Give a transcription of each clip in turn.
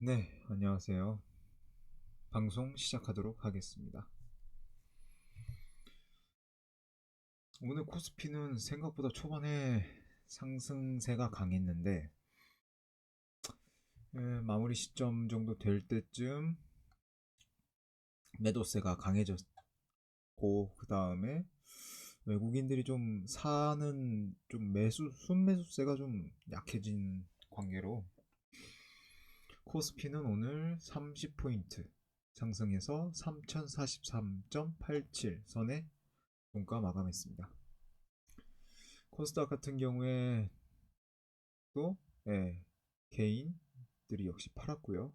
네, 안녕하세요. 방송 시작하도록 하겠습니다. 오늘 코스피는 생각보다 초반에 상승세가 강했는데 마무리 시점 정도 될 때쯤 매도세가 강해졌고, 그 다음에 외국인들이 좀 사는 좀 순매수세가 좀 약해진 관계로 코스피는 오늘 30포인트 상승해서 3043.87 선에 종가 마감했습니다. 코스닥 같은 경우에 또 개인들이 역시 팔았고요.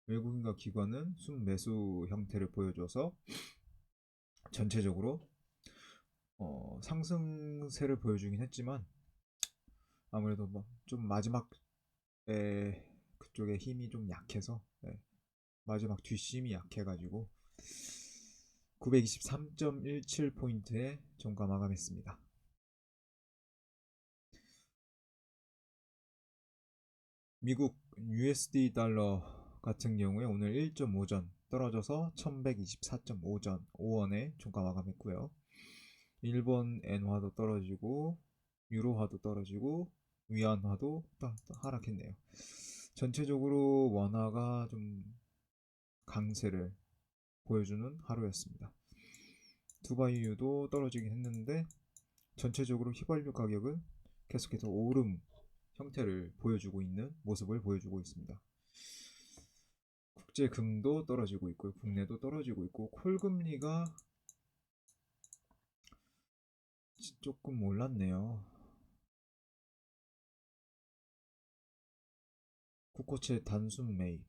외국인과 기관은 순매수 형태를 보여줘서 전체적으로 상승세를 보여주긴 했지만 아무래도 뭐좀 마지막에 그쪽에 힘이 좀 약해서 마지막 뒷심이 약해가지고 923.17포인트에 종가 마감했습니다. 미국 USD 달러 같은 경우에 오늘 1.5전 떨어져서 1124.5원에 종가 마감했고요. 일본 엔화도 떨어지고 유로화도 떨어지고 위안화도 하락했네요. 전체적으로 원화가 좀 강세를 보여주는 하루였습니다. 두바이유도 떨어지긴 했는데 전체적으로 휘발유 가격은 계속해서 오름 형태를 보여주고 있는 모습을 보여주고 있습니다. 국제 금도 떨어지고 있고요. 국내도 떨어지고 있고 콜금리가 조금 올랐네요. 국고채 단순 매입.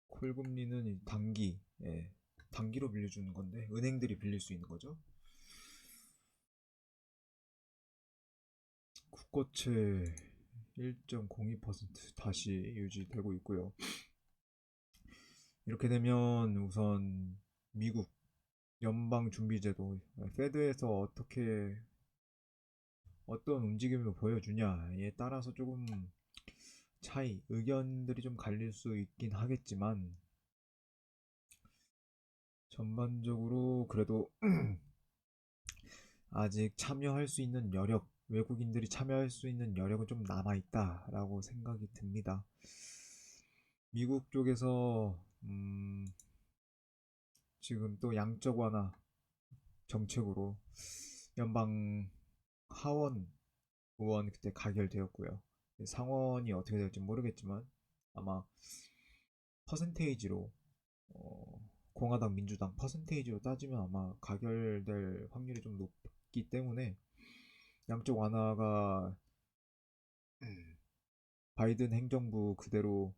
콜금리는 단기, 단기로 빌려주는 건데 은행들이 빌릴 수 있는 거죠. 국고채 1.02% 다시 유지되고 있고요. 이렇게 되면 우선 미국 연방준비제도 페드에서 어떤 움직임을 보여주냐에 따라서 조금 의견들이 좀 갈릴 수 있긴 하겠지만 전반적으로 그래도 아직 참여할 수 있는 여력, 외국인들이 참여할 수 있는 여력은 좀 남아있다라고 생각이 듭니다. 미국 쪽에서 지금 또 양적 완화 정책으로 연방 하원 의원 그때 가결되었고요. 상원이 어떻게 될지 모르겠지만 아마 퍼센테이지로 공화당 민주당 퍼센테이지로 따지면 아마 가결될 확률이 좀 높기 때문에 양쪽 완화가 바이든 행정부 그대로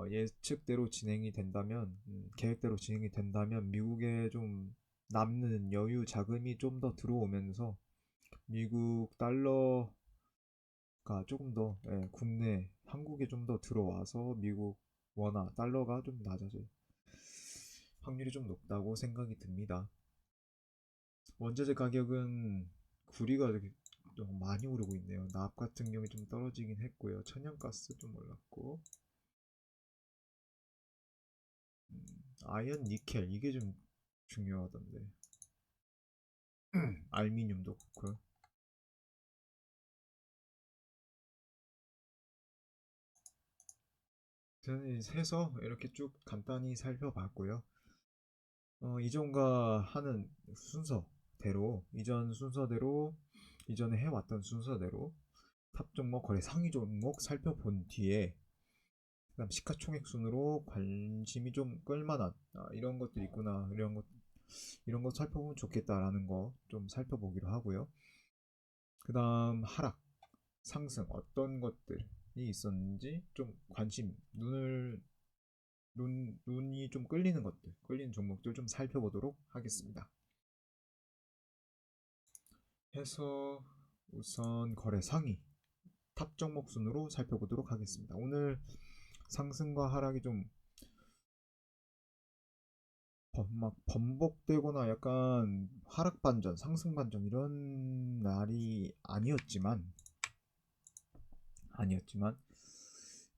예측대로 진행이 된다면 계획대로 진행이 된다면 미국에 좀 남는 여유 자금이 좀 더 들어오면서 미국 달러가 조금 더 국내 한국에 좀 더 들어와서 미국 원화 달러가 좀 낮아질 확률이 좀 높다고 생각이 듭니다. 원자재 가격은 구리가 좀 많이 오르고 있네요. 납 같은 경우에 좀 떨어지긴 했고요. 천연가스 좀 올랐고 아연 니켈 이게 좀 중요하던데 알미늄도 그렇고요. 저는 해서 이렇게 쭉 간단히 살펴봤고요. 이전과 하는 순서대로 이전 순서대로 이전에 해왔던 순서대로 탑 종목 거래 상위 종목 살펴본 뒤에 그다음 시가총액 순으로 관심이 좀 끌만한 이런 것도 있구나 이런 거 살펴보면 좋겠다라는 거 좀 살펴보기로 하고요. 그다음 하락 상승 어떤 것들이 있었는지 좀 눈이 좀 끌리는 것들 끌리는 종목들 좀 살펴보도록 하겠습니다. 해서 우선 거래 상위 탑 종목 순으로 살펴보도록 하겠습니다. 오늘 상승과 하락이 좀 막 번복되거나 약간 하락 반전, 상승 반전 이런 날이 아니었지만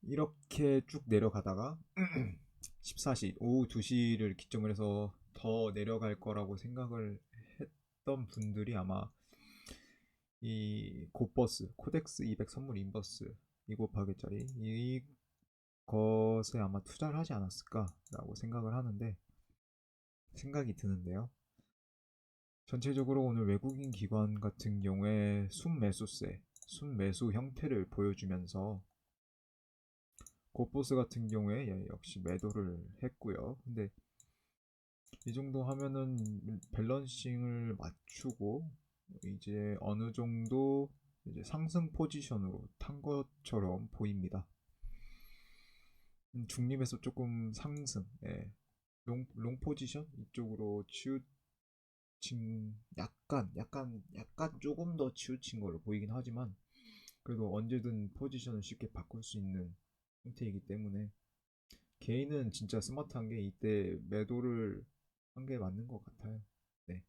이렇게 쭉 내려가다가 14시 오후 2시를 기점을 해서 더 내려갈 거라고 생각을 했던 분들이 아마 이 곧버스 코덱스 200 선물 인버스 2곱하기짜리 이것에 아마 투자를 하지 않았을까라고 생각을 하는데 생각이 드는데요. 전체적으로 오늘 외국인 기관 같은 경우에 순매수세, 순매수 형태를 보여주면서 곧버스 같은 경우에 역시 매도를 했고요. 근데 이 정도 하면은 밸런싱을 맞추고 이제 어느 정도 이제 상승 포지션으로 탄 것처럼 보입니다. 중립에서 조금 상승, 예. 롱 포지션 이쪽으로 치우친 약간 조금 더 치우친 걸로 보이긴 하지만 그래도 언제든 포지션을 쉽게 바꿀 수 있는 형태이기 때문에 개인은 진짜 스마트한 게 이때 매도를 한 게 맞는 것 같아요. 네.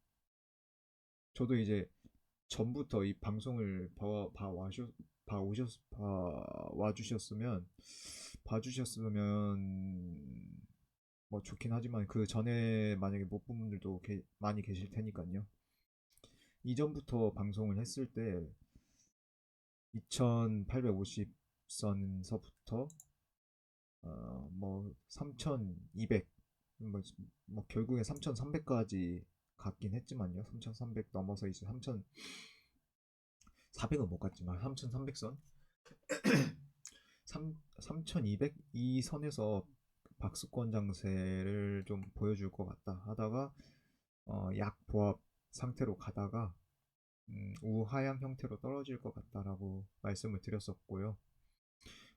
저도 이제 전부터 이 방송을 봐주셨으면 뭐 좋긴 하지만 그 전에 만약에 못 본 분들도 많이 계실 테니까요. 이전부터 방송을 했을 때 2850선서부터 뭐 3200, 뭐 결국에 3300까지 갔긴 했지만요. 3300 넘어서 이제 3400은 못 갔지만 3300선 3200 이 선에서 박스권 장세를 좀 보여줄 것 같다 하다가 약보합 상태로 가다가 우하향 형태로 떨어질 것 같다라고 말씀을 드렸었고요.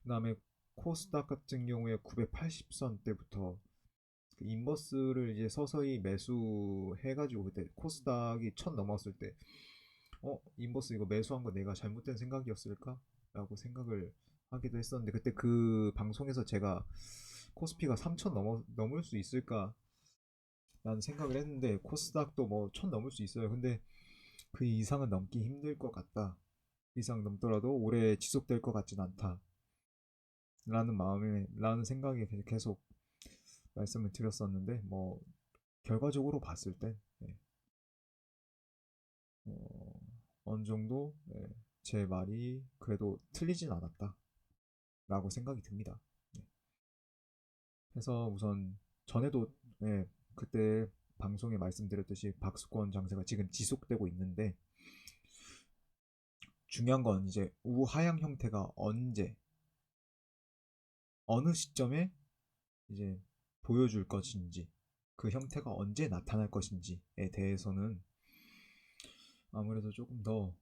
그 다음에 코스닥 같은 경우에 980선 때부터 그 인버스를 이제 서서히 매수해가지고 그때 코스닥이 1000 넘었을 때 인버스 이거 매수한 거 내가 잘못된 생각이었을까? 라고 생각을 하기도 했었는데 그때 그 방송에서 제가 코스피가 3000 넘을 수 있을까? 라는 생각을 했는데 코스닥도 뭐 1000 넘을 수 있어요. 근데 그 이상은 넘기 힘들 것 같다. 이상 넘더라도 오래 지속될 것 같진 않다. 라는 생각이 계속 말씀을 드렸었는데 뭐 결과적으로 봤을 때 네, 어느 정도 제 말이 그래도 틀리진 않았다 라고 생각이 듭니다. 네. 그래서 우선 전에도 그때 방송에 말씀드렸듯이 박스권 장세가 지금 지속되고 있는데 중요한 건 이제 우하향 형태가 어느 시점에 이제 보여줄 것인지 그 형태가 언제 나타날 것인지에 대해서는 아무래도 조금 더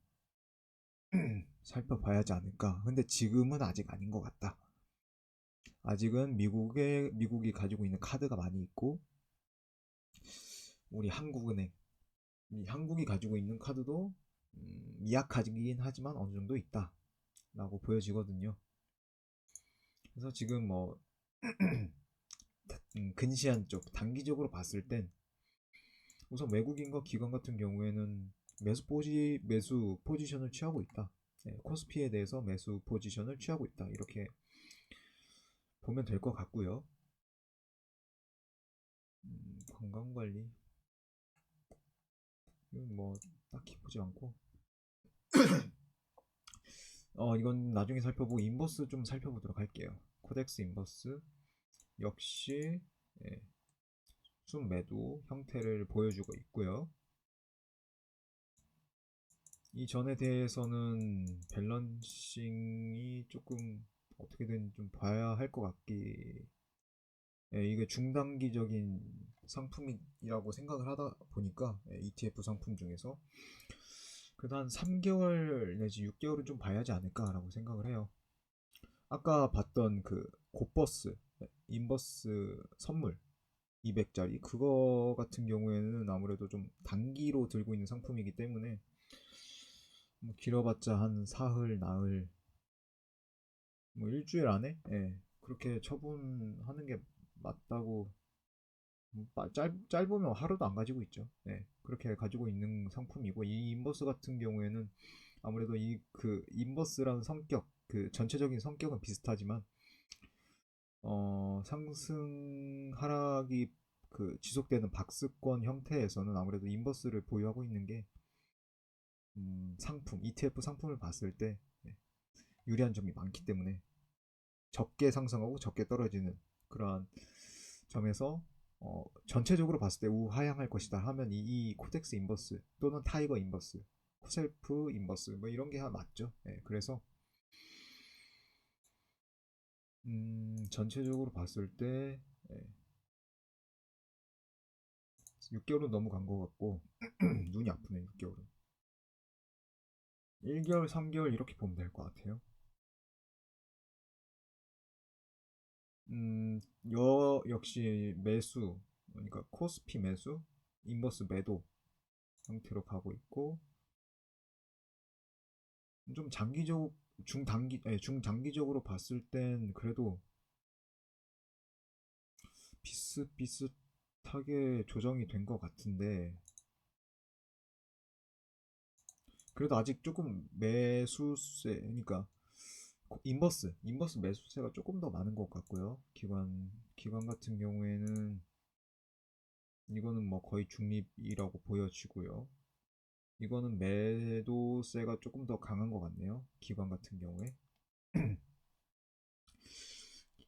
살펴봐야지 않을까. 근데 지금은 아직 아닌 것 같다. 아직은 미국이 가지고 있는 카드가 많이 있고 우리 한국은행 한국이 가지고 있는 카드도 미약하긴 하지만 어느 정도 있다라고 보여지거든요. 그래서 지금 뭐 근시한 쪽 단기적으로 봤을 땐 우선 외국인과 기관 같은 경우에는 매수 포지션을 취하고 있다. 코스피에 대해서 매수 포지션을 취하고 있다. 이렇게 보면 될 것 같고요. 건강관리 뭐 딱히 보지 않고 이건 나중에 살펴보고 인버스 좀 살펴보도록 할게요. 코덱스 인버스 역시 예, 순매도 형태를 보여주고 있고요. 이전에 대해서는 밸런싱이 조금 어떻게든 좀 봐야 할 것 같기 이게 중단기적인 상품이라고 생각을 하다 보니까 ETF 상품 중에서 그래도 한 3개월 내지 6개월은 좀 봐야지 않을까라고 생각을 해요. 아까 봤던 그 곧버스 인버스 선물 200짜리 그거 같은 경우에는 아무래도 좀 단기로 들고 있는 상품이기 때문에 뭐 길어봤자 한 사흘 나흘 뭐 일주일 안에 그렇게 처분하는 게 맞다고 짧으면 하루도 안 가지고 있죠. 그렇게 가지고 있는 상품이고 이 인버스 같은 경우에는 아무래도 이 그 인버스라는 성격 그 전체적인 성격은 비슷하지만 상승 하락이 그 지속되는 박스권 형태에서는 아무래도 인버스를 보유하고 있는 게 상품, ETF 상품을 봤을 때 네, 유리한 점이 많기 때문에 적게 상승하고 적게 떨어지는 그러한 점에서 전체적으로 봤을 때 우하향할 것이다 하면 이 코덱스 인버스 또는 타이거 인버스, 코셀프 인버스 뭐 이런 게 맞죠. 네, 그래서 전체적으로 봤을 때 6개월은 너무 간 것 같고 눈이 아프네 6개월은. 1개월, 3개월 이렇게 보면 될 것 같아요. 역시 매수, 그러니까 코스피 매수, 인버스 매도 형태로 가고 있고 좀 중장기적으로 봤을 땐 그래도 비슷비슷하게 조정이 된 것 같은데 그래도 아직 조금 매수세, 그러니까 인버스 매수세가 조금 더 많은 것 같고요. 기관 같은 경우에는 이거는 뭐 거의 중립이라고 보여지고요. 이거는 매도세가 조금 더 강한 것 같네요. 기관 같은 경우에.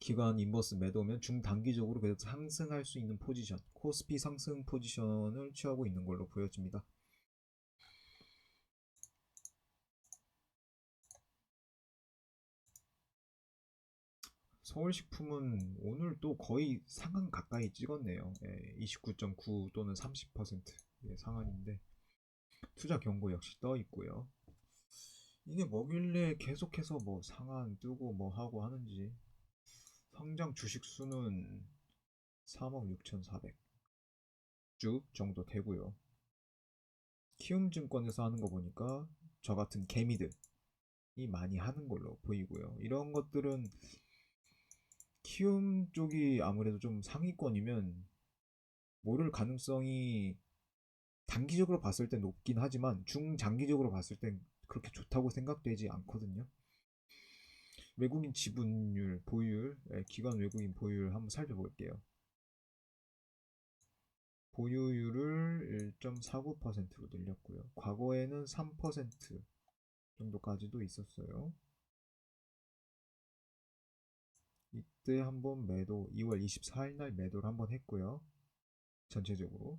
기관 인버스 매도면 중단기적으로 그래도 상승할 수 있는 포지션, 코스피 상승 포지션을 취하고 있는 걸로 보여집니다. 서울식품은 오늘 또 거의 상한 가까이 찍었네요. 29.9 또는 30% 상한인데 투자 경고 역시 떠 있고요. 이게 뭐길래 계속해서 뭐 상한 뜨고 뭐 하고 하는지. 상장 주식 수는 3억 6,400주 정도 되고요. 키움증권에서 하는 거 보니까 저 같은 개미들이 많이 하는 걸로 보이고요. 이런 것들은 키움 쪽이 아무래도 좀 상위권이면 모를 가능성이 단기적으로 봤을 땐 높긴 하지만 중장기적으로 봤을 땐 그렇게 좋다고 생각되지 않거든요. 외국인 지분율, 보유율, 기관 외국인 보유율 한번 살펴볼게요. 보유율을 1.49%로 늘렸고요. 과거에는 3% 정도까지도 있었어요. 이때 한번 매도 2월 24일 날 매도를 한번 했고요. 전체적으로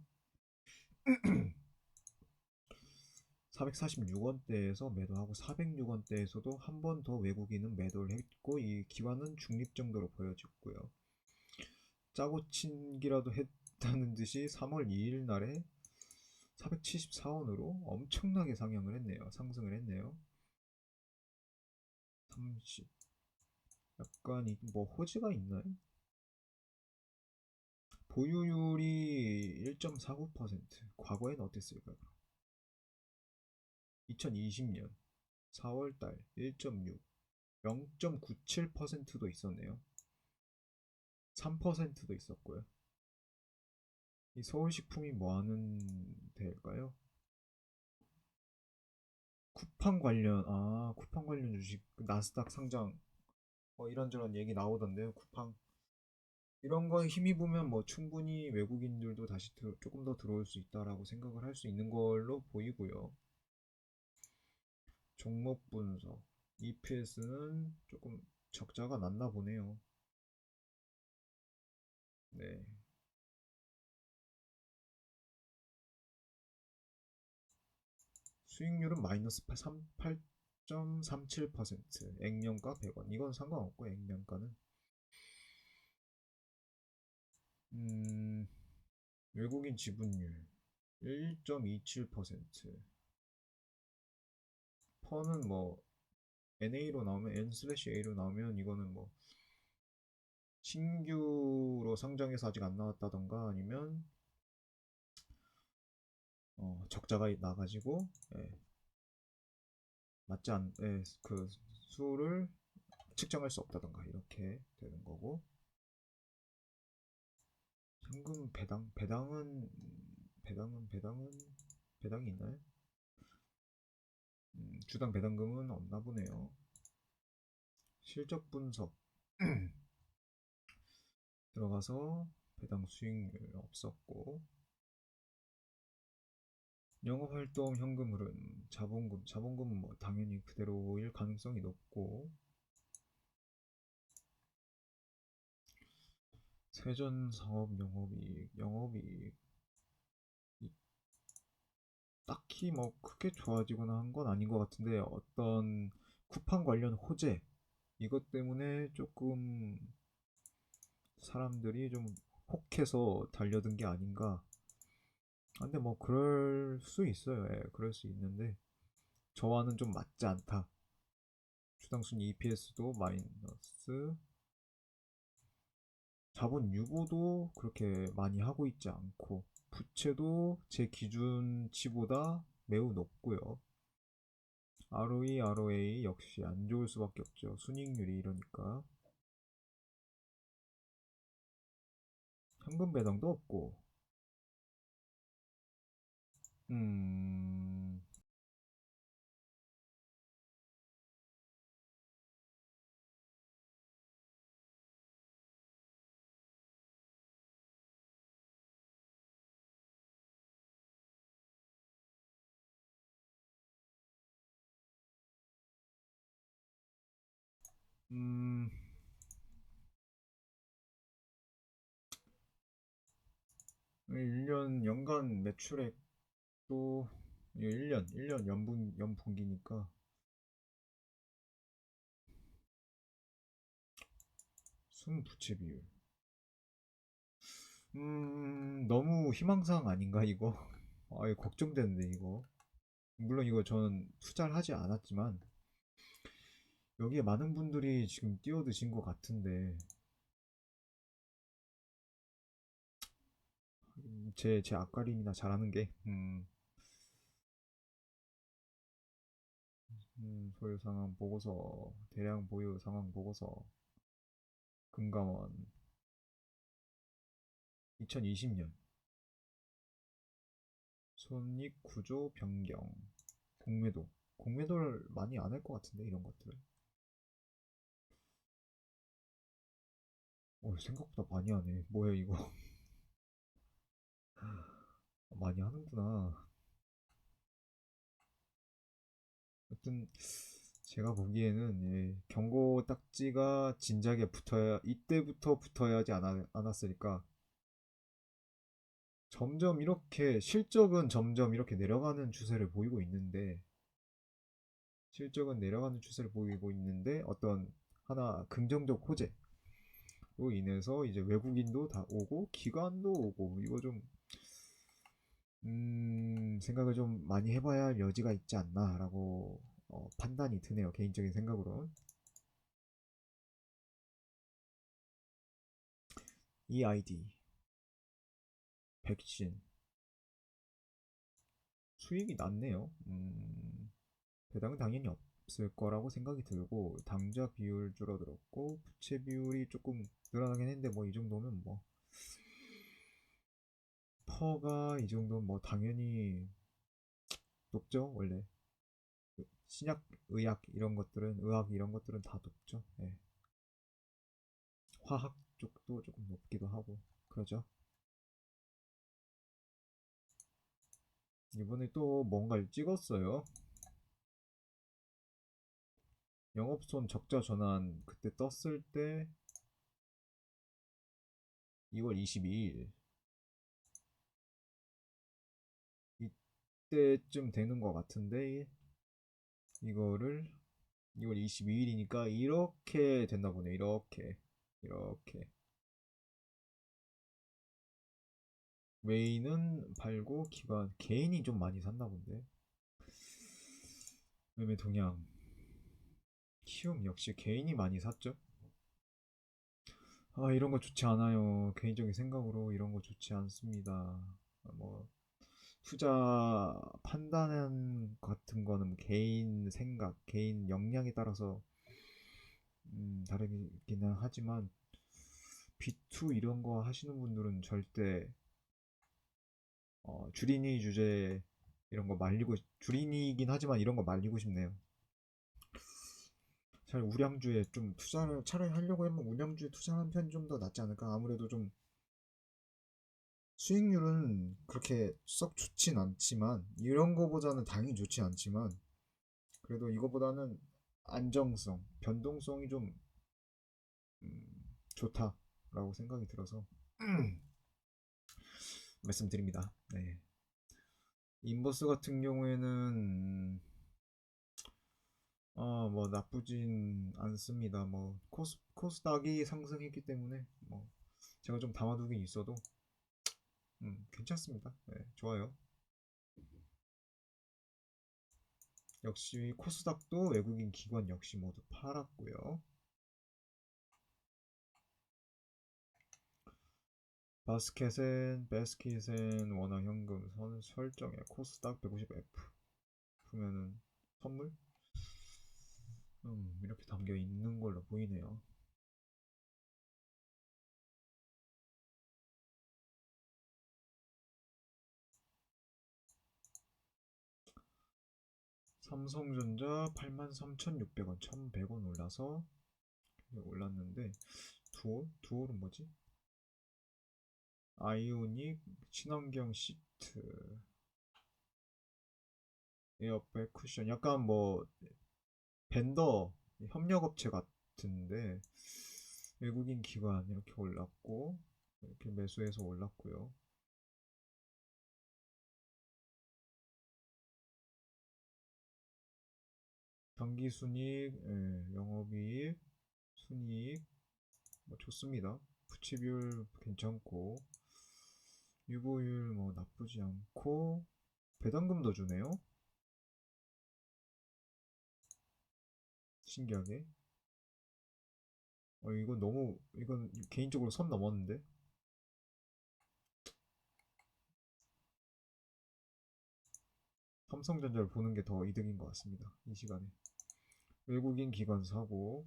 446원대에서 매도하고 406원대에서도 한 번 더 외국인은 매도를 했고 이 기관은 중립 정도로 보여졌고요. 짜고 친기라도 했다는 듯이 3월 2일 날에 474원으로 엄청나게 상승을 했네요. 30 약간 뭐 호재가 있나요? 보유율이 1.49%. 과거에는 어땠을까요? 2020년 4월달 1.6, 0.97%도 있었네요. 3%도 있었고요. 이 서울식품이 뭐하는 데일까요? 쿠팡 관련 주식, 나스닥 상장, 이런저런 얘기 나오던데요. 쿠팡. 이런 거에 힘입으면 뭐 충분히 외국인들도 다시 조금 더 들어올 수 있다라고 생각을 할 수 있는 걸로 보이고요. 종목 분석. EPS는 조금 적자가 났나 보네요. 네. 수익률은 마이너스 8.37%. 액면가 100원. 이건 상관없고 액면가는 음, 외국인 지분율 1.27%. 퍼는 뭐 NA로 나오면 N/A로 나오면 이거는 뭐 신규로 상장해서 아직 안 나왔다던가 아니면 적자가 나가지고 맞지 않, 그 수를 측정할 수 없다던가 이렇게 되는 거고 현금 배당이 있나요? 주당 배당금은 없나 보네요. 실적 분석 들어가서 배당 수익률 없었고, 영업활동 현금 흐름, 자본금은 뭐 당연히 그대로일 가능성이 높고, 세전 사업 영업이익 딱히 뭐 크게 좋아지거나 한 건 아닌 것 같은데 어떤 쿠팡 관련 호재 이것 때문에 조금 사람들이 좀 혹해서 달려든 게 아닌가. 아, 근데 뭐 그럴 수 있어요. 예, 그럴 수 있는데 저와는 좀 맞지 않다. 주당순 EPS도 마이너스, 자본 유보도 그렇게 많이 하고 있지 않고 부채도 제 기준치보다 매우 높고요. ROE, ROA 역시 안 좋을 수밖에 없죠. 순이익률이 이러니까. 현금 배당도 없고. 음, 음, 1년 연간 매출액도 1년 연분기니까 순부채 비율. 너무 희망사항 아닌가 이거? 아, 이거 걱정되는데 이거. 물론 이거 저는 투자를 하지 않았지만 여기에 많은 분들이 지금 뛰어드신 것 같은데 제 앞가림이나 잘하는 게 소유 상황 보고서, 대량 보유 상황 보고서, 금감원 2020년 손익 구조 변경, 공매도를 많이 안 할 것 같은데 이런 것들을. 생각보다 많이 하네. 뭐야 이거? 많이 하는구나. 하여튼 제가 보기에는 경고 딱지가 진작에 붙어야 이때부터 붙어야 하지 않았을까. 점점 이렇게 실적은 점점 이렇게 내려가는 추세를 보이고 있는데 어떤 하나 긍정적 호재로 인해서 이제 외국인도 다 오고 기관도 오고 이거 좀 생각을 좀 많이 해봐야 할 여지가 있지 않나라고 판단이 드네요. 개인적인 생각으로. EID 백신 수익이 낮네요. 배당은 당연히 없을 거라고 생각이 들고 당좌 비율 줄어들었고 부채 비율이 조금 늘어나긴 했는데 뭐 이 정도면 뭐 퍼가 이 정도면 뭐 당연히 높죠. 원래 신약 의학 이런 것들은 다 높죠. 예. 화학 쪽도 조금 높기도 하고 그러죠. 이번에 또 뭔가를 찍었어요. 영업손 적자 전환 그때 떴을 때 2월 22일 이때쯤 되는 것 같은데 이거를 2월 22일이니까 이렇게 됐나 보네. 이렇게 웨이는 팔고 기관 개인이 좀 많이 샀나 본데. 매매 동향 키움 역시 개인이 많이 샀죠. 아, 이런 거 좋지 않아요. 개인적인 생각으로 이런 거 좋지 않습니다. 뭐 투자 판단 같은 거는 개인 생각, 개인 역량에 따라서 다르기는 하지만 B2 이런 거 하시는 분들은 절대 주린이 주제 이런 거 말리고 주린이긴 하지만 이런 거 말리고 싶네요. 차라리 우량주에 좀 투자를 차라리 하려고 하면 우량주에 투자하는 편이 좀 더 낫지 않을까. 아무래도 좀 수익률은 그렇게 썩 좋진 않지만 이런 거보다는 당연히 좋지 않지만 그래도 이거보다는 안정성, 변동성이 좀 좋다라고 생각이 들어서 말씀드립니다. 네. 인버스 같은 경우에는 뭐 나쁘진 않습니다. 뭐 코스닥이 상승했기 때문에 뭐 제가 좀 담아두긴 있어도 괜찮습니다. 네, 좋아요. 역시 코스닥도 외국인 기관 역시 모두 팔았고요. 바스켓엔 원화현금 설정에 코스닥 150F 보면은 선물 이렇게 담겨 있는 걸로 보이네요. 삼성전자 83,600원 1,100원 올라서 올랐는데 두올은 뭐지? 아이오닉 친환경 시트 에어백 쿠션 약간 뭐 벤더 협력업체 같은데 외국인 기관 이렇게 올랐고 이렇게 매수해서 올랐고요. 당기순이익, 영업이익, 순이익 뭐 좋습니다. 부채비율 괜찮고 유보율 뭐 나쁘지 않고 배당금도 주네요. 신기하게. 이건 개인적으로 선 넘었는데. 삼성전자를 보는 게 더 이득인 것 같습니다. 이 시간에. 외국인 기관 사고.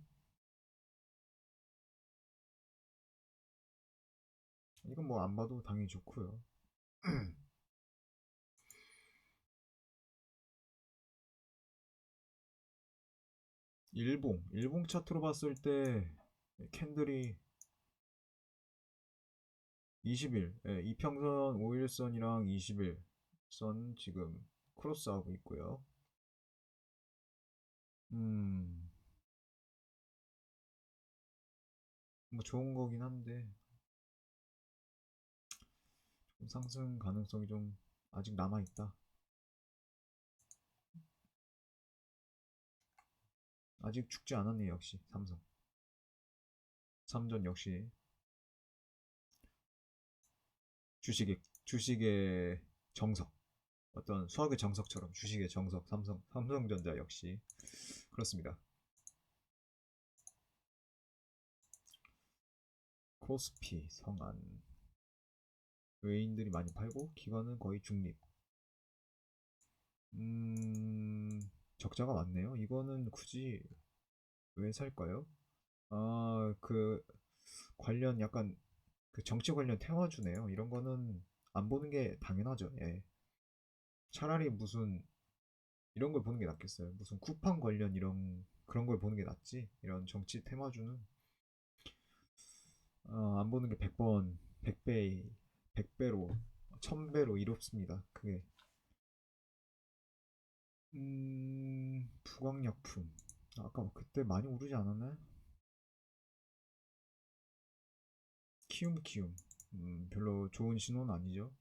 이건 뭐 안 봐도 당연히 좋고요. 일봉 차트로 봤을 때 캔들이 20일, 이평선 5일선이랑 20일선 지금 크로스하고 있고요. 음, 뭐 좋은 거긴 한데 좀 상승 가능성이 좀 아직 남아 있다. 아직 죽지 않았네요, 역시 삼성. 삼전 역시 주식의 정석. 어떤 수학의 정석처럼 주식의 정석 삼성전자 역시 그렇습니다. 코스피 성안 외인들이 많이 팔고 기관은 거의 중립. 적자가 많네요. 이거는 굳이 왜 살까요? 그 관련 약간 그 정치 관련 테마주네요. 이런 거는 안 보는 게 당연하죠. 예. 차라리 무슨 이런 걸 보는 게 낫겠어요. 무슨 쿠팡 관련 이런 그런 걸 보는 게 낫지. 이런 정치 테마주는 안 보는 게 100번, 100배, 100배로, 1000배로 이롭습니다. 그게 부광약품. 아까 그때 많이 오르지 않았나요? 키움. 별로 좋은 신호는 아니죠.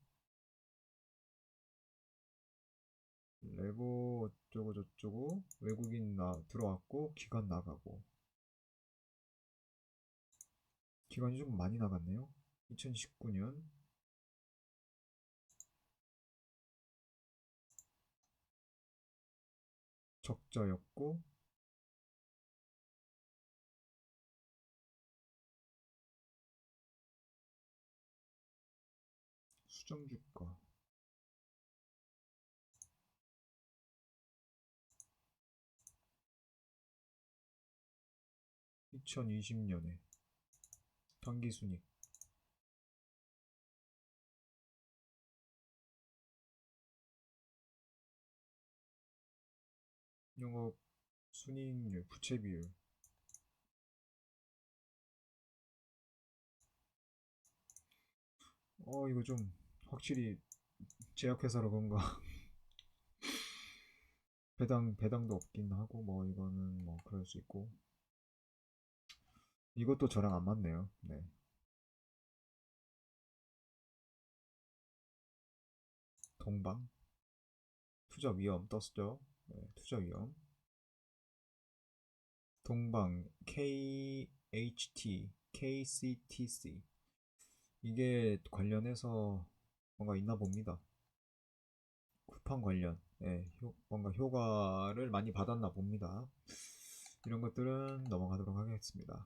레고 어쩌고 저쩌고 외국인 들어왔고 기관 나가고 기관이 좀 많이 나갔네요. 2019년 적자였고 수정주가 2020년에 당기순익 영업 순이익률 부채비율 이거 좀 확실히 제약회사라 그런가 배당도 없긴 하고 뭐 이거는 뭐 그럴 수 있고 이것도 저랑 안 맞네요. 네. 동방 투자 위험 떴죠. 네, 투자 위험. 동방 KHT KCTC 이게 관련해서 뭔가 있나 봅니다. 쿠팡 관련 뭔가 효과를 많이 받았나 봅니다. 이런 것들은 넘어가도록 하겠습니다.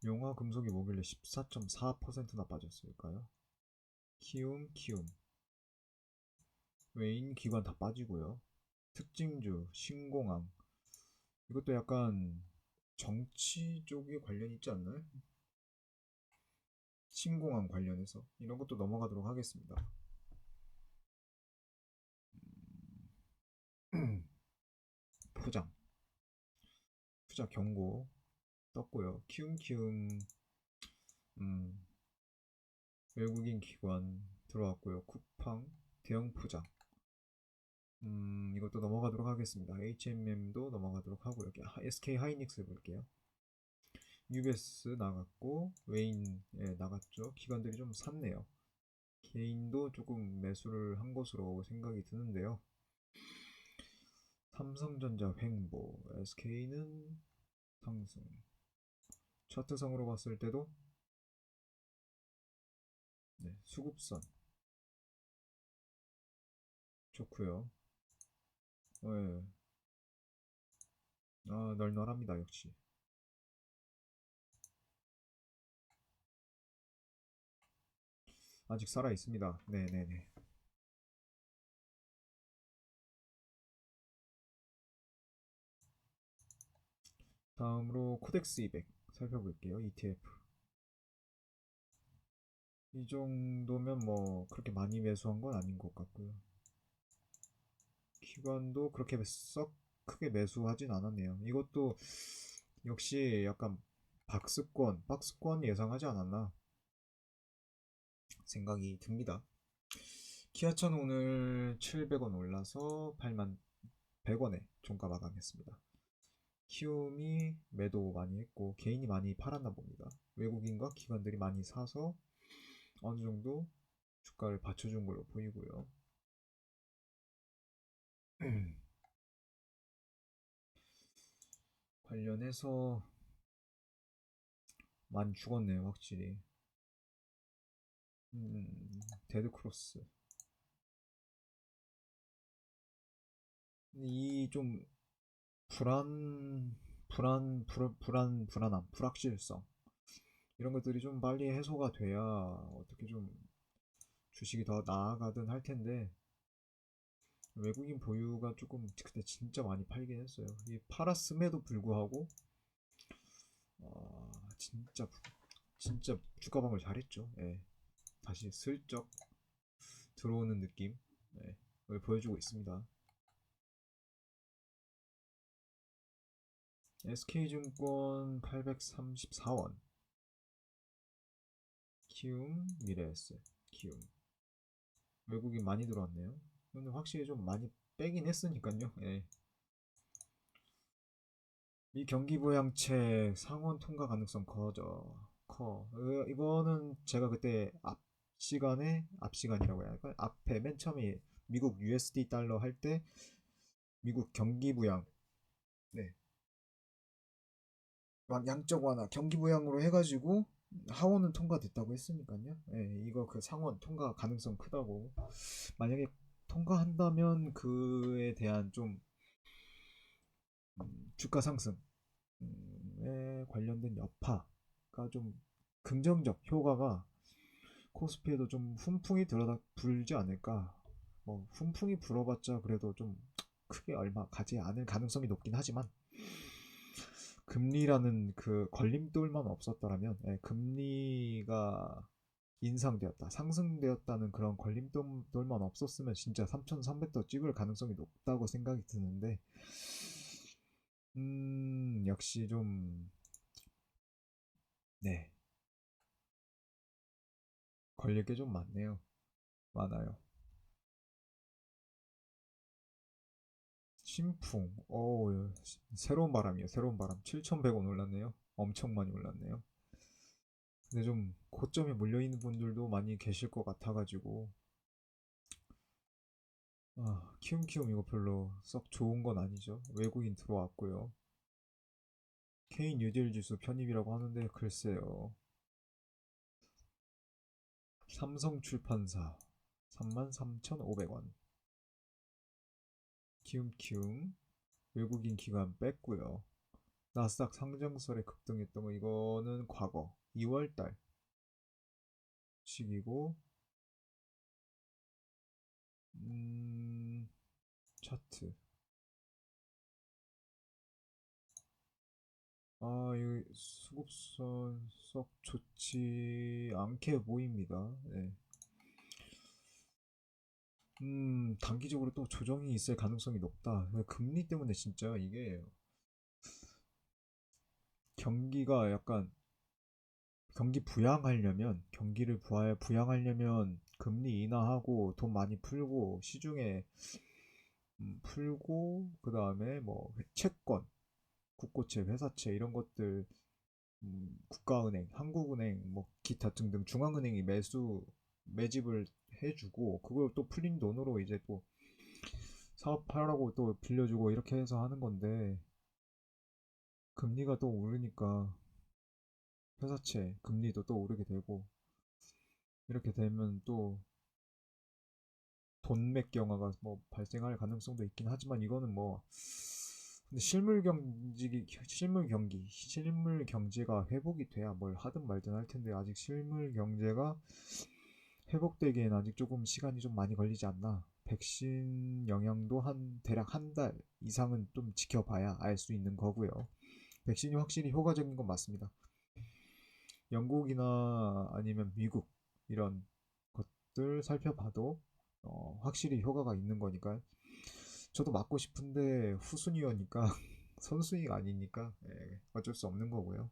용화 금속이 뭐길래 14.4%나 빠졌을까요? 키움 외인 기관 다 빠지고요. 특징주 신공항 이것도 약간 정치 쪽에 관련 있지 않나요? 신공항 관련해서 이런 것도 넘어가도록 하겠습니다. 포장 투자 경고 떴고요. 키움키움 음, 외국인 기관 들어왔고요. 쿠팡 대형 포장 이것도 넘어가도록 하겠습니다. HMM도 넘어가도록 하고요. SK 하이닉스 볼게요. UBS 나갔고 웨인 나갔죠. 기관들이 좀 샀네요. 개인도 조금 매수를 한 것으로 생각이 드는데요. 삼성전자 횡보, SK는 상승. 차트상으로 봤을 때도 수급선 좋고요. 네. 널널합니다 역시. 아직 살아 있습니다. 네네네. 다음으로 코덱스 200 살펴볼게요. ETF. 이 정도면 뭐 그렇게 많이 매수한 건 아닌 것 같고요. 기관도 그렇게 썩 크게 매수하진 않았네요. 이것도 역시 약간 박스권 예상하지 않았나 생각이 듭니다. 키아차는 오늘 700원 올라서 8만 100원에 종가 마감했습니다. 키움이 매도 많이 했고 개인이 많이 팔았나 봅니다. 외국인과 기관들이 많이 사서 어느 정도 주가를 받쳐준 걸로 보이고요. 관련해서 많이 죽었네요, 확실히. 데드크로스. 이 좀 불안함, 불확실성. 이런 것들이 좀 빨리 해소가 돼야 어떻게 좀 주식이 더 나아가든 할 텐데, 외국인 보유가 조금 그때 진짜 많이 팔긴 했어요. 이 팔았음에도 불구하고, 어, 진짜, 진짜 주가 방을 잘했죠. 예. 다시 슬쩍 들어오는 느낌, 을 보여주고 있습니다. SK증권 834원, 키움 미래에셋, 키움. 외국인 많이 들어왔네요. 근데 확실히 좀 많이 빼긴 했으니까요. 예. 이 경기부양책 상원 통과 가능성 커. 이거는 제가 그때 앞시간이라고 해야 할까? 앞에 맨 처음에 미국 USD 달러 할 때 미국 경기부양, 네, 막 양적 완화, 경기부양으로 해가지고 하원은 통과됐다고 했으니까요. 예, 이거 그 상원 통과 가능성 크다고. 만약에 통과한다면 그에 대한 좀 주가 상승에 관련된 여파가 좀 긍정적 효과가 코스피에도 좀 훈풍이 들어다 불지 않을까. 뭐 훈풍이 불어봤자 그래도 좀 크게 얼마 가지 않을 가능성이 높긴 하지만 금리라는 그 걸림돌만 없었더라면 금리가 인상되었다, 상승되었다는 그런 걸림돌만 없었으면 진짜 3,300도 찍을 가능성이 높다고 생각이 드는데 역시 좀, 네, 걸릴 게 좀 많네요. 많아요. 신풍, 새로운 바람이에요. 새로운 바람. 7,100원 올랐네요. 엄청 많이 올랐네요. 근데 좀 고점에 몰려있는 분들도 많이 계실 것 같아가지고, 키움키움 이거 별로 썩 좋은 건 아니죠. 외국인 들어왔고요. K 뉴딜 지수 편입이라고 하는데 글쎄요. 삼성출판사 33,500원. 키움키움 외국인 기관 뺐고요. 나스닥 상장설에 급등했던 거 이거는 과거 2월달 시기고 차트 이 수급선 썩 좋지 않게 보입니다. 네. 단기적으로 또 조정이 있을 가능성이 높다. 금리 때문에 진짜 이게 경기가 약간 경기 부양하려면 경기를 부양하려면 금리 인하하고 돈 많이 풀고 시중에 풀고 그 다음에 뭐 채권, 국고채, 회사채 이런 것들 국가은행, 한국은행 뭐 기타 등등 중앙은행이 매집을 해주고 그걸 또 풀린 돈으로 이제 또 사업하라고 또 빌려주고 이렇게 해서 하는 건데 금리가 또 오르니까 회사채 금리도 또 오르게 되고 이렇게 되면 또 돈맥 경화가 뭐 발생할 가능성도 있긴 하지만 이거는 뭐 근데 실물 경제가 회복이 돼야 뭘 하든 말든 할 텐데 아직 실물 경제가 회복되기엔 아직 조금 시간이 좀 많이 걸리지 않나. 백신 영향도 대략 한 달 이상은 좀 지켜봐야 알 수 있는 거고요. 백신이 확실히 효과적인 건 맞습니다. 영국이나 아니면 미국 이런 것들 살펴봐도 확실히 효과가 있는 거니까 저도 맞고 싶은데 후순위여니까 선순위가 아니니까 어쩔 수 없는 거고요.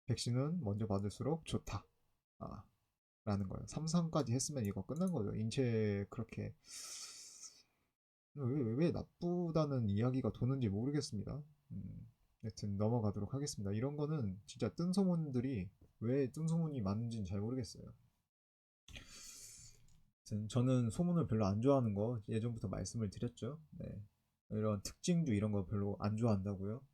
백신은 먼저 받을수록 좋다. 라는 거예요. 3상까지 했으면 이거 끝난 거죠. 인체 그렇게 왜 나쁘다는 이야기가 도는지 모르겠습니다. 여튼 넘어가도록 하겠습니다. 이런 거는 진짜 뜬 소문들이 왜 뜬 소문이 많은지는 잘 모르겠어요. 저는 소문을 별로 안 좋아하는 거 예전부터 말씀을 드렸죠. 네. 이런 특징주 이런 거 별로 안 좋아한다고요.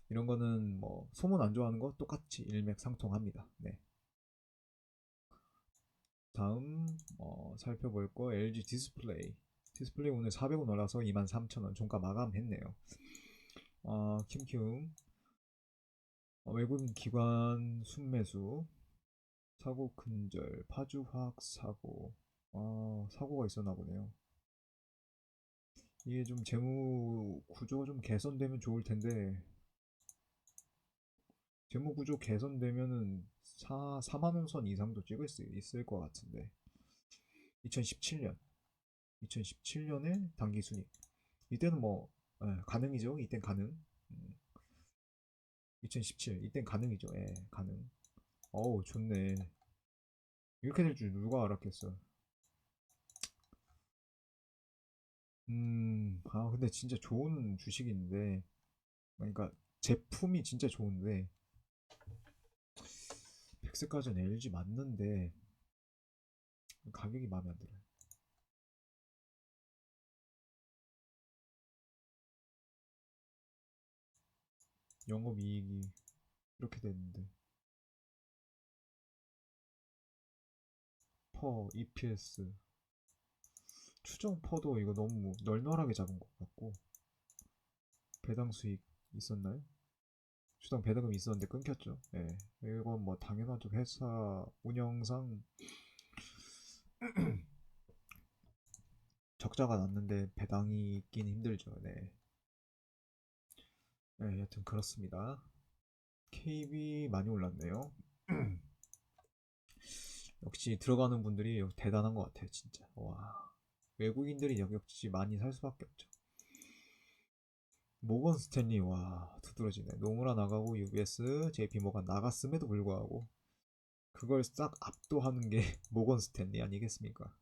이런 거는 뭐 소문 안 좋아하는 거 똑같이 일맥상통합니다. 네. 다음 살펴볼 거 LG 디스플레이. 디스플레이 오늘 400원 올라서 23,000원 종가 마감했네요. 킴킴 외국인 기관 순매수 사고 근절 파주화학 사고 사고가 있었나 보네요. 이게 좀 재무 구조가 좀 개선되면 좋을 텐데 재무 구조 개선되면은 4만 원선 이상도 찍을 수 있을 것 같은데 2017년 2017년에 단기 순이익 이때는 뭐 가능이죠. 이땐 가능. 2017 이땐 가능이죠. 가능. 어우 좋네. 이렇게 될 줄 누가 알았겠어. 근데 진짜 좋은 주식인데 그러니까 제품이 진짜 좋은데 백세까지는 LG 맞는데 가격이 마음에 안 들어요. 영업이익이 이렇게 됐는데 퍼 EPS 추정 퍼도 이거 너무 널널하게 잡은 것 같고 배당 수익 있었나요? 주당 배당금 있었는데 끊겼죠. 이건 뭐 당연하죠. 회사 운영상 적자가 났는데 배당이 있긴 힘들죠. 네. 여튼 그렇습니다. KB 많이 올랐네요. 역시 들어가는 분들이 대단한 것 같아요, 진짜. 와. 외국인들이 여기 역시 많이 살 수밖에 없죠. 모건 스탠리 와 두드러지네. 노무라 나가고 UBS, JP 모건 나갔음에도 불구하고 그걸 싹 압도하는 게 모건 스탠리 아니겠습니까?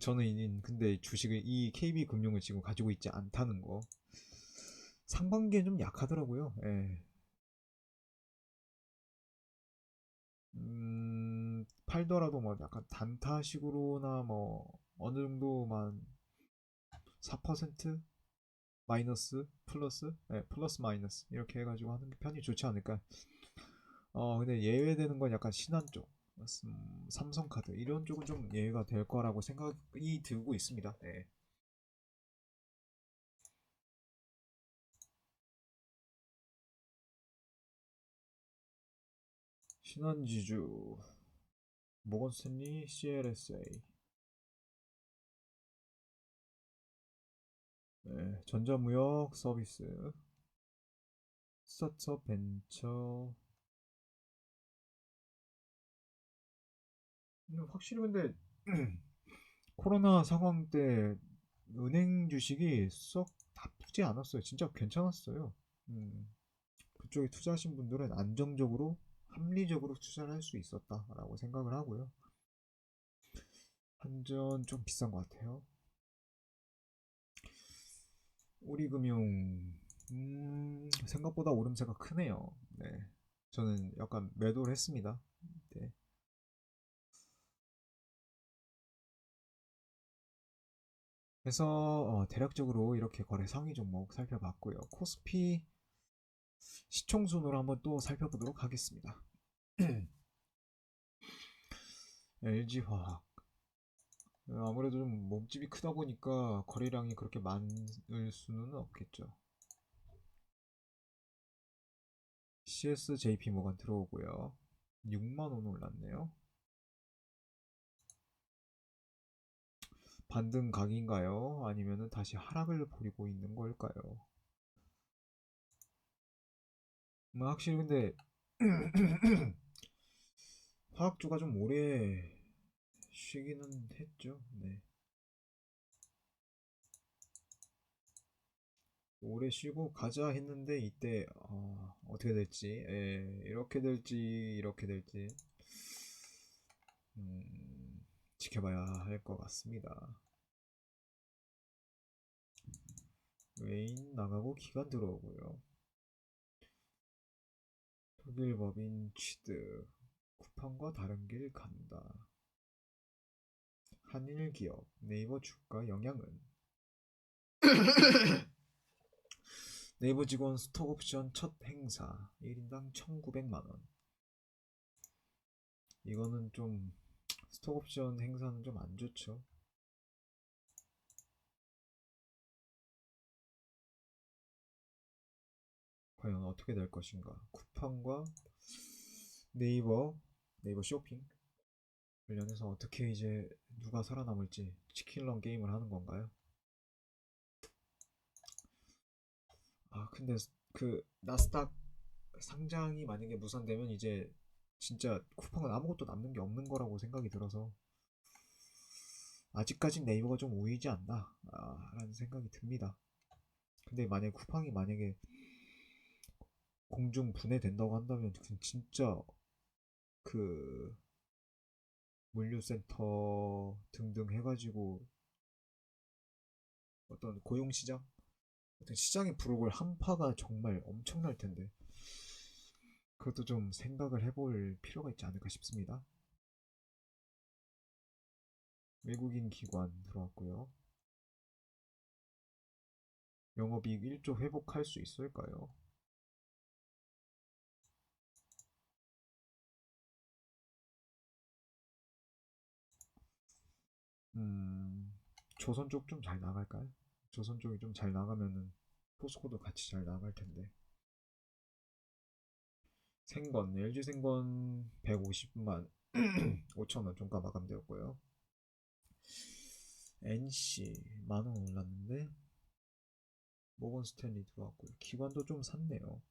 저는 근데 주식을 이 KB금융을 지금 가지고 있지 않다는 거 상반기엔 좀 약하더라고요. 예. 팔더라도 뭐 약간 단타식으로나 뭐 어느 정도만 4% 마이너스 플러스 플러스 마이너스 이렇게 해가지고 하는 게 편히 좋지 않을까. 근데 예외되는 건 약간 신한 쪽, 삼성카드 이런 쪽은 좀 예외가 될 거라고 생각이 들고 있습니다. 네. 신한지주, 모건스탠리, CLSA, 네, 전자무역 서비스, 스타트업 벤처. 확실히 근데 코로나 상황 때 은행 주식이 썩 나쁘지 않았어요. 진짜 괜찮았어요. 음, 그쪽에 투자하신 분들은 안정적으로 합리적으로 투자를 할 수 있었다라고 생각을 하고요. 한전 좀 비싼 것 같아요. 우리금융 생각보다 오름세가 크네요. 네, 저는 약간 매도를 했습니다. 네. 그래서 대략적으로 이렇게 거래 상위 종목 살펴봤고요. 코스피 시총순으로 한번 또 살펴보도록 하겠습니다. LG화학 아무래도 좀 몸집이 크다 보니까 거래량이 그렇게 많을 수는 없겠죠. CS JP 모건 들어오고요. 6만원 올랐네요. 반등 각인가요? 아니면 다시 하락을 보이고 있는 걸까요? 확실히 근데 화학주가 좀 오래 쉬기는 했죠. 네. 오래 쉬고 가자 했는데 이때 어떻게 될지, 이렇게 될지 이렇게 될지 음, 지켜봐야 할 것 같습니다. 외인 나가고 기관 들어오고요. 독일 법인 취득 쿠팡과 다른 길 간다. 한일기업 네이버 주가 영향은 네이버 직원 스톡옵션 첫 행사 1인당 1900만원. 이거는 좀 스톡옵션 행사는 좀 안 좋죠. 과연 어떻게 될 것인가. 쿠팡과 네이버 쇼핑 관련해서 어떻게 이제 누가 살아남을지 치킨런 게임을 하는 건가요? 근데 그 나스닥 상장이 만약에 무산되면 이제 진짜 쿠팡은 아무것도 남는 게 없는 거라고 생각이 들어서 아직까진 네이버가 좀 우위지 않나 라는 생각이 듭니다. 근데 만약에 쿠팡이 만약에 공중 분해된다고 한다면 진짜 그 물류센터 등등 해가지고 어떤 고용시장? 어떤 시장의 부록을 한파가 정말 엄청날 텐데 그것도 좀 생각을 해볼 필요가 있지 않을까 싶습니다. 외국인 기관 들어왔고요. 영업이익 1조 회복할 수 있을까요? 음, 조선 쪽 좀 잘 나갈까요? 조선 쪽이 좀 잘 나가면은 포스코도 같이 잘 나갈 텐데. 생건, LG 생건 150만 5천원 종가 마감되었고요. NC 만원 올랐는데 모건 스탠리 들어왔고요. 기관도 좀 샀네요.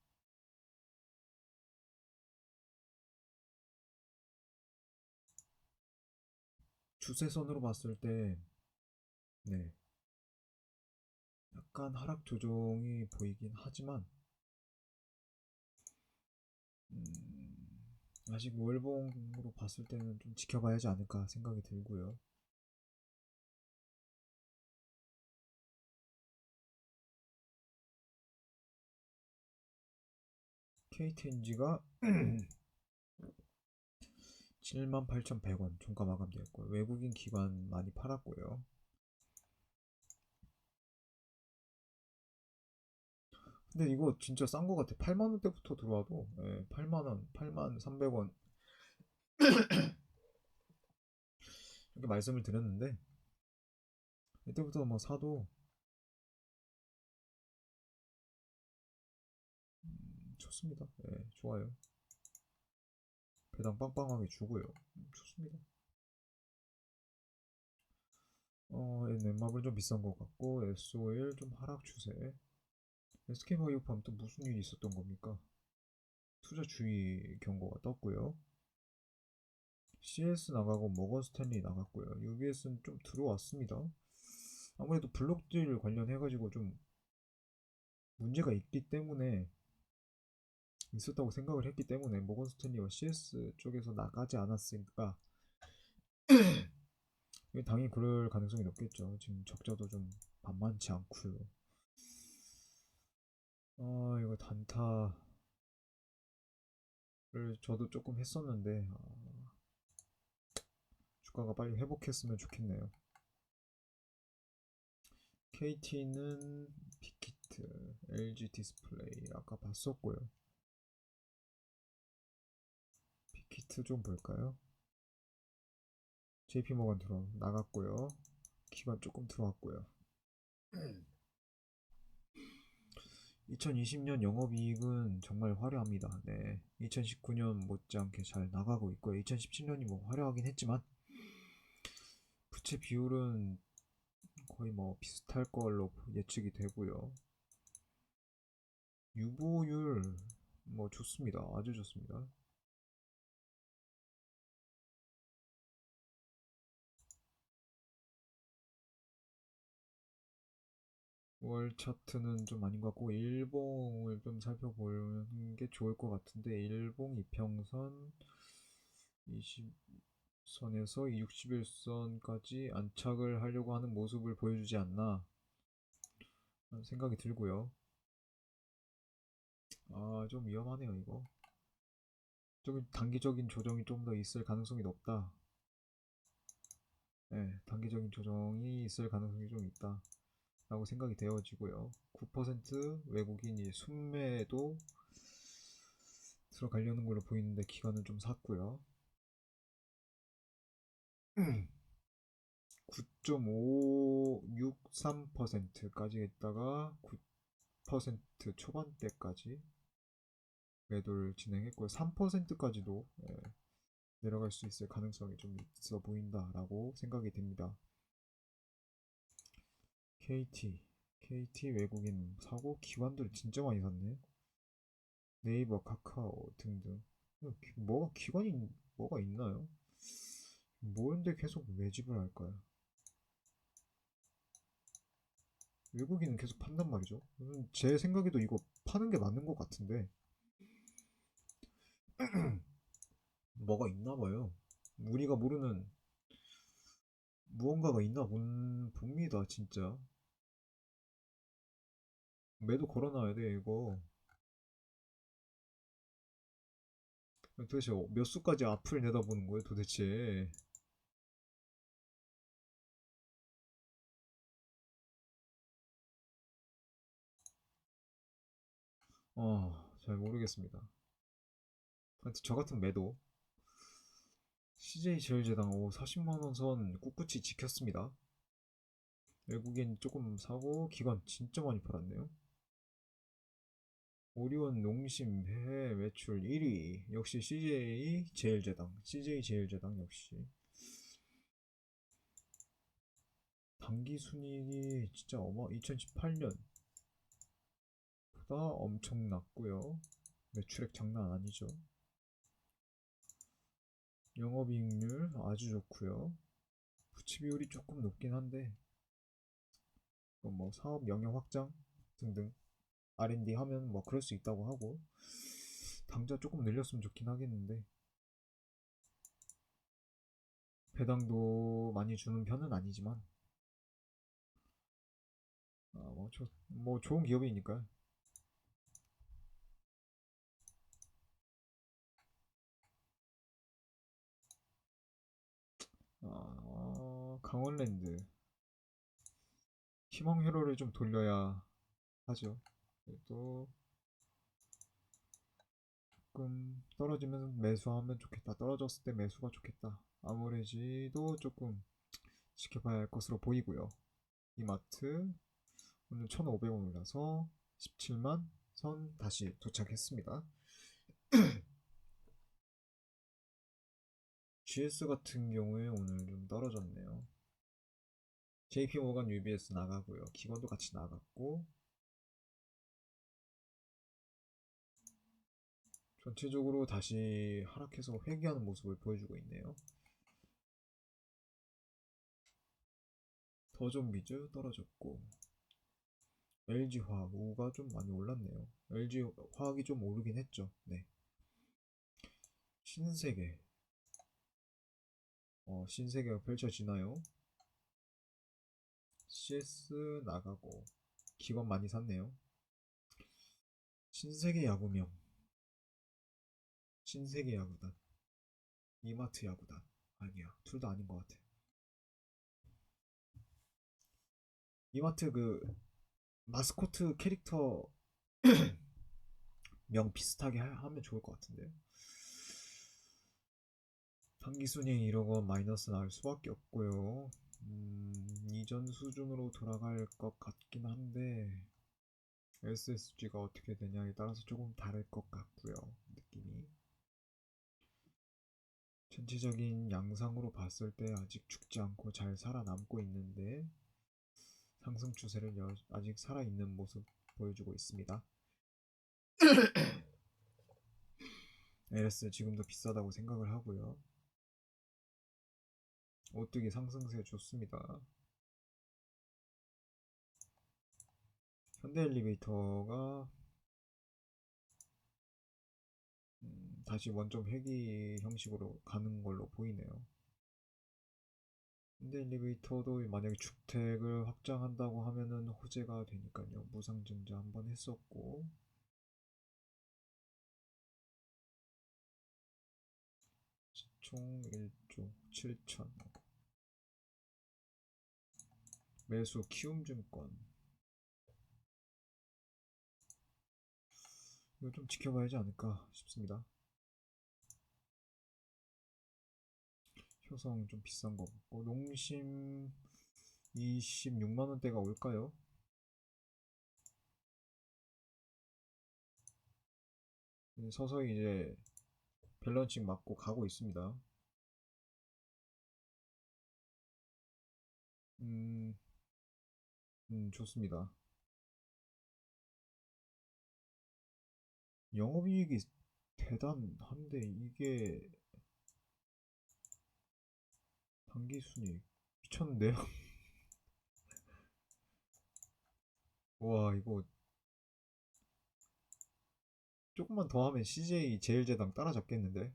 주세선으로 봤을 때 네, 약간 하락 조정이 보이긴 하지만 아직 월봉으로 봤을 때는 좀 지켜봐야 하지 않을까 생각이 들고요. KTNG가 78,100원 종가 마감되었고요. 외국인 기관 많이 팔았고요. 근데 이거 진짜 싼 거 같아. 8만 원대부터 들어와도 8만 원, 8만 300원 이렇게 말씀을 드렸는데 이때부터 뭐 사도 좋습니다. 좋아요. 배당 빵빵하게 주고요. 좋습니다. 넷마블 좀 비싼 것 같고 SOL 좀 하락 추세. SK바이오팜 또 무슨 일이 있었던 겁니까? 투자 주의 경고가 떴고요. CS 나가고 머건 스탠리 나갔고요. UBS는 좀 들어왔습니다. 아무래도 블록딜 관련해가지고 좀 문제가 있기 때문에 있었다고 생각을 했기 때문에 머건 스탠리와 CS 쪽에서 나가지 않았으니까 당연히 그럴 가능성이 높겠죠. 지금 적자도 좀 만만치 않고요. 이거 단타를 저도 조금 했었는데 주가가 빨리 회복했으면 좋겠네요. KT는 빅히트, LG 디스플레이 아까 봤었고요. 빅히트 좀 볼까요? JP모건 들어 나갔고요. 기관 조금 들어왔고요. 2020년 영업이익은 정말 화려합니다. 네, 2019년 못지않게 잘 나가고 있고요. 2017년이 뭐 화려하긴 했지만 부채 비율은 거의 뭐 비슷할 걸로 예측이 되고요. 유보율 뭐 좋습니다. 아주 좋습니다. 월 차트는 좀 아닌 것 같고 일봉을 좀 살펴보는 게 좋을 것 같은데 일봉 이평선 20선에서 61선까지 안착을 하려고 하는 모습을 보여주지 않나 생각이 들고요. 좀 위험하네요 이거. 좀 단기적인 조정이 좀 더 있을 가능성이 높다. 네, 단기적인 조정이 있을 가능성이 좀 있다 라고 생각이 되어지고요. 9% 외국인이 순매도 들어가려는 걸로 보이는데 기관은 좀 샀고요. 9.563%까지 했다가 9% 초반대까지 매도를 진행했고요. 3%까지도 내려갈 수 있을 가능성이 좀 있어 보인다라고 생각이 됩니다. KT 외국인 사고 기관들 진짜 많이 샀네. 네이버, 카카오 등등. 기관이 뭐가 있나요? 뭔데 계속 매집을 할까요? 외국인은 계속 판단 말이죠. 제 생각에도 이거 파는 게 맞는 것 같은데 뭐가 있나 봐요. 우리가 모르는 무언가가 있나 봅니다, 진짜. 매도 걸어놔야 돼, 이거. 도대체 몇 수까지 앞을 내다보는 거예요, 도대체. 잘 모르겠습니다. 하여튼 저 같은 매도. CJ제일제당 40만원 선 꿋꿋이 지켰습니다. 외국인 조금 사고 기관 진짜 많이 팔았네요. 오리온 농심 해외 매출 1위 역시 CJ 제일제당 역시 당기순이익이 진짜 2018년보다 엄청났고요. 매출액 장난 아니죠. 영업이익률 아주 좋고요. 부채 비율이 조금 높긴 한데 뭐 사업 영역 확장 등등 R&D 하면 뭐 그럴 수 있다고 하고, 당자 조금 늘렸으면 좋긴 하겠는데 배당도 많이 주는 편은 아니지만 뭐 좋은 기업이니까요. 강원랜드 희망 회로를 좀 돌려야 하죠. 또 조금 떨어지면 매수하면 좋겠다. 떨어졌을 때 매수가 좋겠다. 아모레지도 조금 지켜봐야 할 것으로 보이고요. 이마트 오늘 1,500원 올라서 17만 선 다시 도착했습니다. GS 같은 경우에 오늘 좀 떨어졌네요. JP모간 UBS 나가고요. 기관도 같이 나갔고, 전체적으로 다시 하락해서 회귀하는 모습을 보여주고 있네요. 더존비즈 떨어졌고, LG화학 우가 좀 많이 올랐네요. LG화학이 좀 오르긴 했죠. 네. 신세계 신세계가 펼쳐지나요? CS 나가고 기관 많이 샀네요. 신세계 야구명, 신세계 야구단, 이마트 야구단. 아니야, 둘 다 아닌 것 같아. 이마트 그 마스코트 캐릭터 명 비슷하게 하면 좋을 것 같은데. 단기순위 1억 원 마이너스 나올 수밖에 없고요. 이전 수준으로 돌아갈 것 같긴 한데 SSG가 어떻게 되냐에 따라서 조금 다를 것 같고요. 느낌이. 전체적인 양상으로 봤을 때 아직 죽지 않고 잘 살아남고 있는데 상승 추세를 아직 살아있는 모습 보여주고 있습니다. LS 지금도 비싸다고 생각을 하고요. 오뚜기 상승세 좋습니다. 현대엘리베이터가 다시 원점 회귀 형식으로 가는 걸로 보이네요. 현대엘리베이터도 만약에 주택을 확장한다고 하면은 호재가 되니까요. 무상증자 한번 했었고, 총 1조 7천. 매수 키움증권. 이거 좀 지켜봐야지 않을까 싶습니다. 효성 좀 비싼 거 같고, 농심 26만원대가 올까요? 서서히 이제 밸런싱 맞고 가고 있습니다. 음, 좋습니다. 영업이익이 대단한데 이게 단기순이익 미쳤는데요? 와, 이거 조금만 더 하면 CJ 제일제당 따라잡겠는데?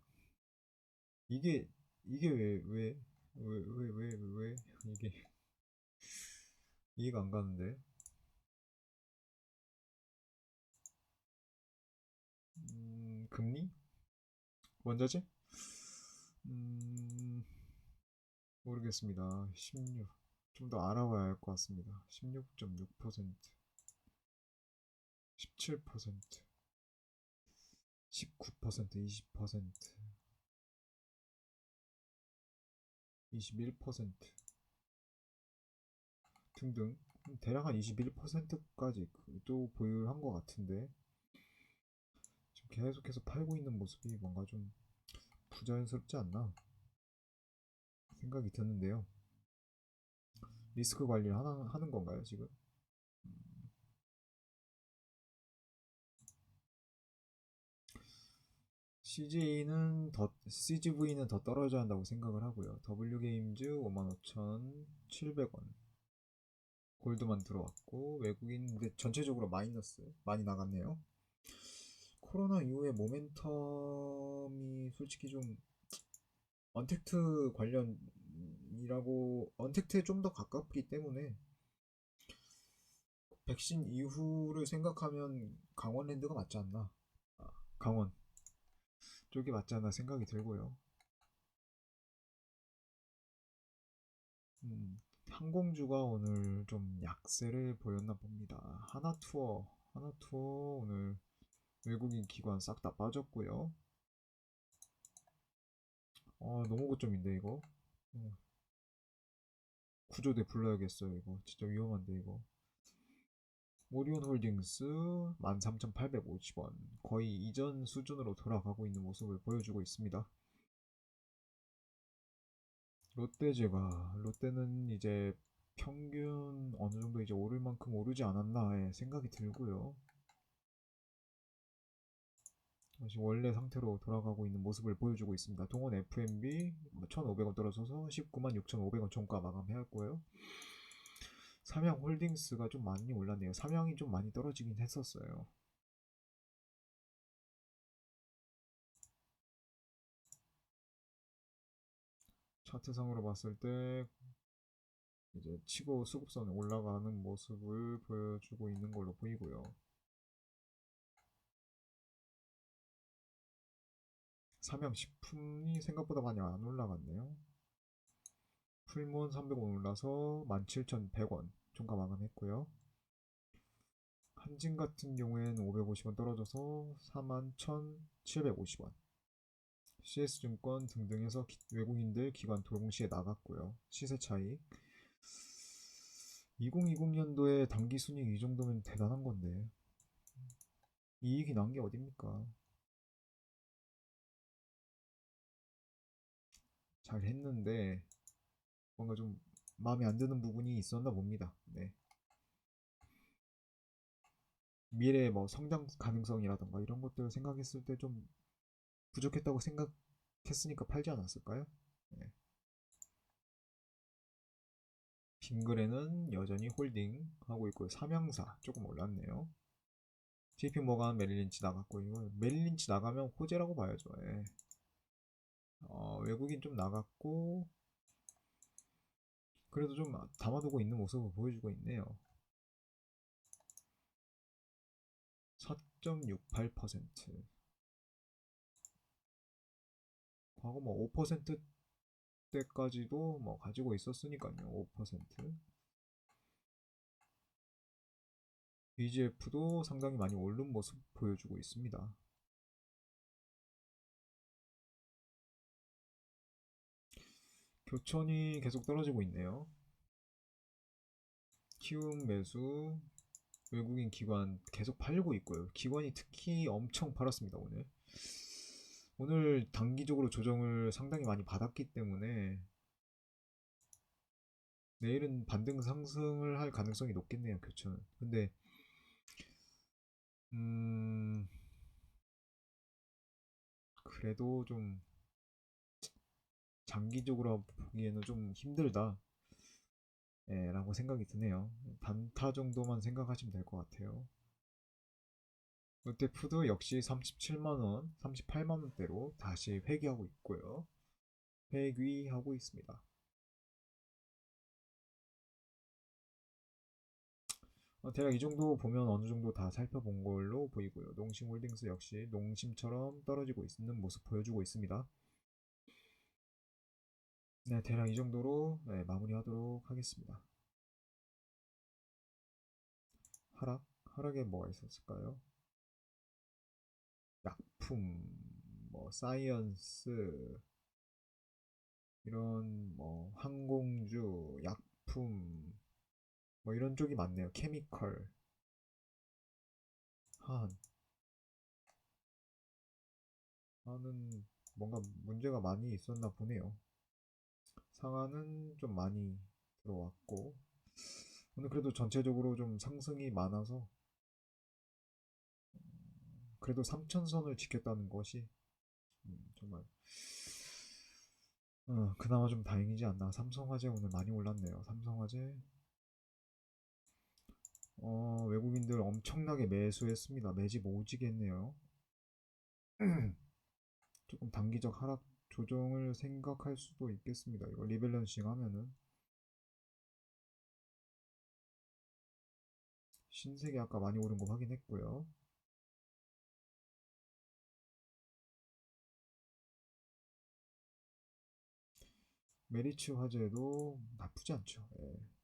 이게 이게 왜 이게 이해가 안 가는데? 금리? 원자재? 음, 모르겠습니다. 16. 좀 더 알아봐야 할 것 같습니다. 16.6%, 17%, 19%, 20%, 21% 등등 대략 한 21%까지 또 보유한 것 같은데 지금 계속해서 팔고 있는 모습이 뭔가 좀 부자연스럽지 않나 생각이 드는데요. 리스크 관리를 하는 건가요 지금? CGV는 더 떨어져야 한다고 생각을 하고요. W게임즈 55,700원, 골드만 들어왔고 외국인인데 전체적으로 마이너스 많이 나갔네요. 코로나 이후에 모멘텀이 솔직히 좀 언택트 관련이라고 언택트에 좀 더 가깝기 때문에 백신 이후를 생각하면 강원랜드가 맞지 않나. 강원 쪽이 맞지 않나 생각이 들고요. 항공주가 오늘 좀 약세를 보였나 봅니다. 하나투어 오늘 외국인 기관 싹 다 빠졌고요. 너무 고점인데 이거. 어, 구조대 불러야겠어요 이거. 진짜 위험한데 이거. 오리온홀딩스 13,850원. 거의 이전 수준으로 돌아가고 있는 모습을 보여주고 있습니다. 롯데는 이제 평균 어느 정도 이제 오를 만큼 오르지 않았나 생각이 들고요. 다시 원래 상태로 돌아가고 있는 모습을 보여주고 있습니다. 동원 FMB 1,500원 떨어져서 19만 6,500원 종가 마감해왔고요. 삼양홀딩스가 좀 많이 올랐네요. 삼양이 좀 많이 떨어지긴 했었어요. 차트상으로 봤을 때 이제 치고 수급선에 올라가는 모습을 보여주고 있는 걸로 보이고요. 삼양식품이 생각보다 많이 안 올라갔네요. 풀무원 300원 올라서 17,100원 종가 마감했고요. 한진 같은 경우에는 550원 떨어져서 41,750원. CS증권 등등해서 외국인들 기관 동시에 나갔고요. 시세 차이 2020년도에 당기순이익 이 정도면 대단한 건데 이익이 난 게 어딥니까? 잘 했는데 뭔가 좀 마음에 안 드는 부분이 있었나 봅니다. 네. 미래의 뭐 성장 가능성이라던가 이런 것들을 생각했을 때 좀 부족했다고 생각했으니까 팔지 않았을까요? 네. 빙그레는 여전히 홀딩 하고 있고요. 삼양사 조금 올랐네요. JP 모간 메릴린치 나갔고 이거 메릴린치 나가면 호재라고 봐야죠. 예. 외국인 좀 나갔고 그래도 좀 담아두고 있는 모습을 보여주고 있네요. 4.68%. 과거 뭐 5%대까지도 뭐 가지고 있었으니까요. 5%. BGF도 상당히 많이 오른 모습 보여주고 있습니다. 교천이 계속 떨어지고 있네요. 키움 매수, 외국인 기관 계속 팔고 있고요. 기관이 특히 엄청 팔았습니다, 오늘. 오늘 단기적으로 조정을 상당히 많이 받았기 때문에 내일은 반등 상승을 할 가능성이 높겠네요, 교천은. 근데, 음, 그래도 좀 장기적으로 보기에는 좀 힘들다. 예, 라고 생각이 드네요. 단타 정도만 생각하시면 될 것 같아요. 롯데푸드 역시 37만원, 38만원대로 다시 회귀하고 있고요. 회귀하고 있습니다. 대략 이 정도 보면 어느 정도 다 살펴본 걸로 보이고요. 농심홀딩스 역시 농심처럼 떨어지고 있는 모습 보여주고 있습니다. 네, 대략 이 정도로 네, 마무리하도록 하겠습니다. 하락에 뭐가 있었을까요? 약품, 뭐 사이언스, 이런 뭐 항공주, 약품, 뭐 이런 쪽이 많네요. 케미컬, 한, 하는 뭔가 문제가 많이 있었나 보네요. 상한은 좀 많이 들어왔고 오늘 그래도 전체적으로 좀 상승이 많아서 그래도 3천선을 지켰다는 것이 정말 그나마 좀 다행이지 않나. 삼성화재 오늘 많이 올랐네요. 삼성화재 외국인들 엄청나게 매수했습니다. 매집 오지게 했네요. 조금 단기적 하락 조정을 생각할 수도 있겠습니다. 이거 리밸런싱 하면은 신세계 아까 많이 오른 거 확인했고요. 메리츠 화재도 나쁘지 않죠. 예.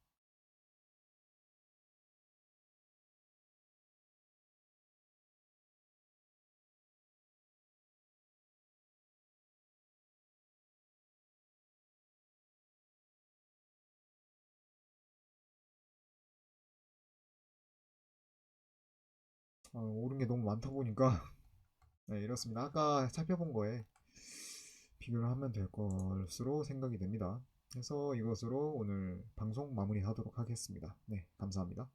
오른 게 너무 많다 보니까 네, 이렇습니다. 아까 살펴본 거에 비교를 하면 될 것으로 생각이 됩니다. 그래서 이것으로 오늘 방송 마무리하도록 하겠습니다. 네, 감사합니다.